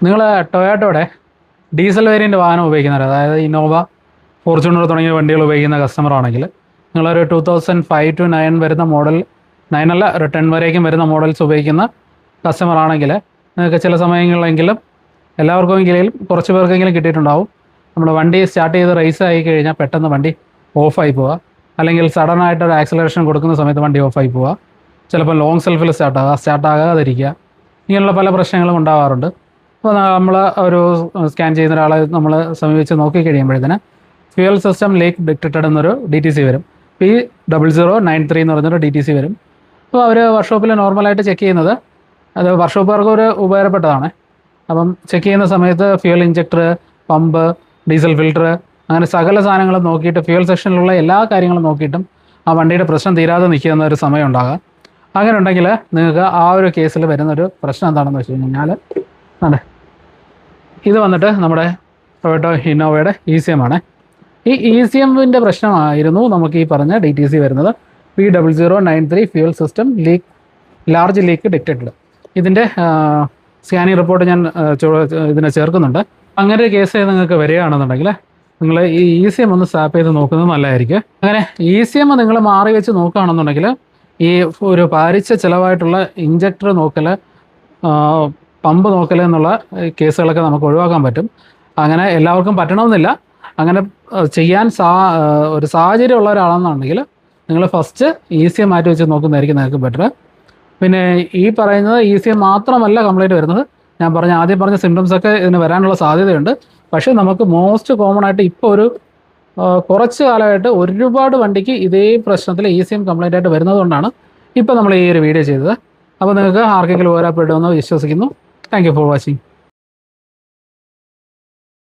നിങ്ങൾ ടൊയോട്ടോയുടെ diesel variant വാഹനം ഉപയോഗിക്കുന്നവർ, അതായത് ഇന്നോവ, ഫോർച്യൂണർ തുടങ്ങിയ വണ്ടികൾ ഉപയോഗിക്കുന്ന കസ്റ്റമർ ആണെങ്കിൽ നിങ്ങളൊരു 2005 to 9 വരുന്ന മോഡൽ, 9 അല്ല ഒരു 10 വരേക്കും വരുന്ന മോഡൽസ് ഉപയോഗിക്കുന്ന കസ്റ്റമർ ആണെങ്കിൽ നിങ്ങൾക്ക് ചില സമയങ്ങളിലെങ്കിലും എല്ലാവർക്കുമെങ്കിലും കുറച്ച് പേർക്കെങ്കിലും കിട്ടിയിട്ടുണ്ടാവും. നമ്മുടെ വണ്ടി സ്റ്റാർട്ട് ചെയ്ത് റേസ് ആയി കഴിഞ്ഞാൽ പെട്ടെന്ന് വണ്ടി ഓഫായി പോവുക, അല്ലെങ്കിൽ സഡനായിട്ട് ഒരു ആക്സലറേഷൻ കൊടുക്കുന്ന സമയത്ത് വണ്ടി ഓഫായി പോവുക, ചിലപ്പോൾ ലോങ് സെൽഫിൽ സ്റ്റാർട്ടാകാതിരിക്കുക, ഇങ്ങനെയുള്ള പല പ്രശ്നങ്ങളും ഉണ്ടാവാറുണ്ട്. അപ്പോൾ നമ്മൾ ഒരു സ്കാൻ ചെയ്യുന്ന ഒരാളെ നമ്മൾ സമീപിച്ച് നോക്കിക്കഴിയുമ്പോഴത്തേന് ഫ്യൂവൽ സിസ്റ്റം ലീക്ക് ഡിറ്റക്റ്റഡ് എന്നൊരു DTC വരും. P0093 എന്ന് പറഞ്ഞൊരു DTC വരും. അപ്പോൾ അവർ വർക്ക്ഷോപ്പിൽ നോർമലായിട്ട് ചെക്ക് ചെയ്യുന്നത്, അത് വർക്ക്ഷോപ്പുകാർക്ക് ഒരു ഉപകാരപ്പെട്ടതാണ്. അപ്പം ചെക്ക് ചെയ്യുന്ന സമയത്ത് fuel injector, pump, diesel filter, അങ്ങനെ സകല സാധനങ്ങളും നോക്കിയിട്ട് ഫ്യൂവൽ സെക്ഷനിലുള്ള എല്ലാ കാര്യങ്ങളും നോക്കിയിട്ടും ആ വണ്ടിയുടെ പ്രശ്നം തീരാതെ നിൽക്കുന്ന ഒരു സമയം ഉണ്ടാകാം. അങ്ങനെ ഉണ്ടെങ്കിൽ നിങ്ങൾക്ക് ആ ഒരു കേസിൽ വരുന്നൊരു പ്രശ്നം എന്താണെന്ന് വെച്ച് കഴിഞ്ഞാൽ, അതെ, ഇത് വന്നിട്ട് നമ്മുടെ ടൊയോട്ടോ ഇന്നോവയുടെ ECM ആണ്. ഈ ECMൻ്റെ പ്രശ്നമായിരുന്നു നമുക്ക് ഈ പറഞ്ഞ DTC വരുന്നത്. P0093 fuel system leak, large leak detected. ഇതിൻ്റെ സ്കാനിങ് റിപ്പോർട്ട് ഞാൻ ഇതിനെ ചേർക്കുന്നുണ്ട്. അങ്ങനെ ഒരു കേസ് നിങ്ങൾക്ക് വരികയാണെന്നുണ്ടെങ്കിൽ നിങ്ങൾ ഈ ECM ഒന്ന് സ്വാപ്പ് ചെയ്ത് നോക്കുന്നത് നല്ലതായിരിക്കും. അങ്ങനെ ECM നിങ്ങൾ മാറി വെച്ച് നോക്കുകയാണെന്നുണ്ടെങ്കിൽ ഈ ഒരു ഭാരിച്ച ചിലവായിട്ടുള്ള ഇഞ്ചക്ടർ നോക്കൽ, പമ്പ് നോക്കൽ എന്നുള്ള കേസുകളൊക്കെ നമുക്ക് ഒഴിവാക്കാൻ പറ്റും. അങ്ങനെ എല്ലാവർക്കും പറ്റണമെന്നില്ല. അങ്ങനെ ചെയ്യാൻ ഒരു സാഹചര്യം ഉള്ള ഒരാളെന്നുണ്ടെങ്കിൽ നിങ്ങൾ ഫസ്റ്റ് ECM മാറ്റി വെച്ച് നോക്കുന്നതായിരിക്കും നിങ്ങൾക്ക് ബെറ്റർ. പിന്നെ ഈ പറയുന്നത് ECM മാത്രമല്ല കംപ്ലൈൻറ്റ് വരുന്നത്, ഞാൻ ആദ്യം പറഞ്ഞ സിംറ്റംസ് ഒക്കെ ഇതിന് വരാനുള്ള സാധ്യതയുണ്ട്. പക്ഷേ നമുക്ക് മോസ്റ്റ് കോമൺ ആയിട്ട് ഇപ്പോൾ ഒരു കുറച്ച് കാലമായിട്ട് ഒരുപാട് വണ്ടിക്ക് ഇതേ പ്രശ്നത്തിൽ ECM കംപ്ലൈൻ്റ് ആയിട്ട് വരുന്നതുകൊണ്ടാണ് ഇപ്പോൾ നമ്മൾ ഈ ഒരു വീഡിയോ ചെയ്തത്. അപ്പോൾ നിങ്ങൾക്ക് ആർക്കെങ്കിലും ഉപകാരപ്പെടുമെന്ന് വിശ്വസിക്കുന്നു. Thank you for watching.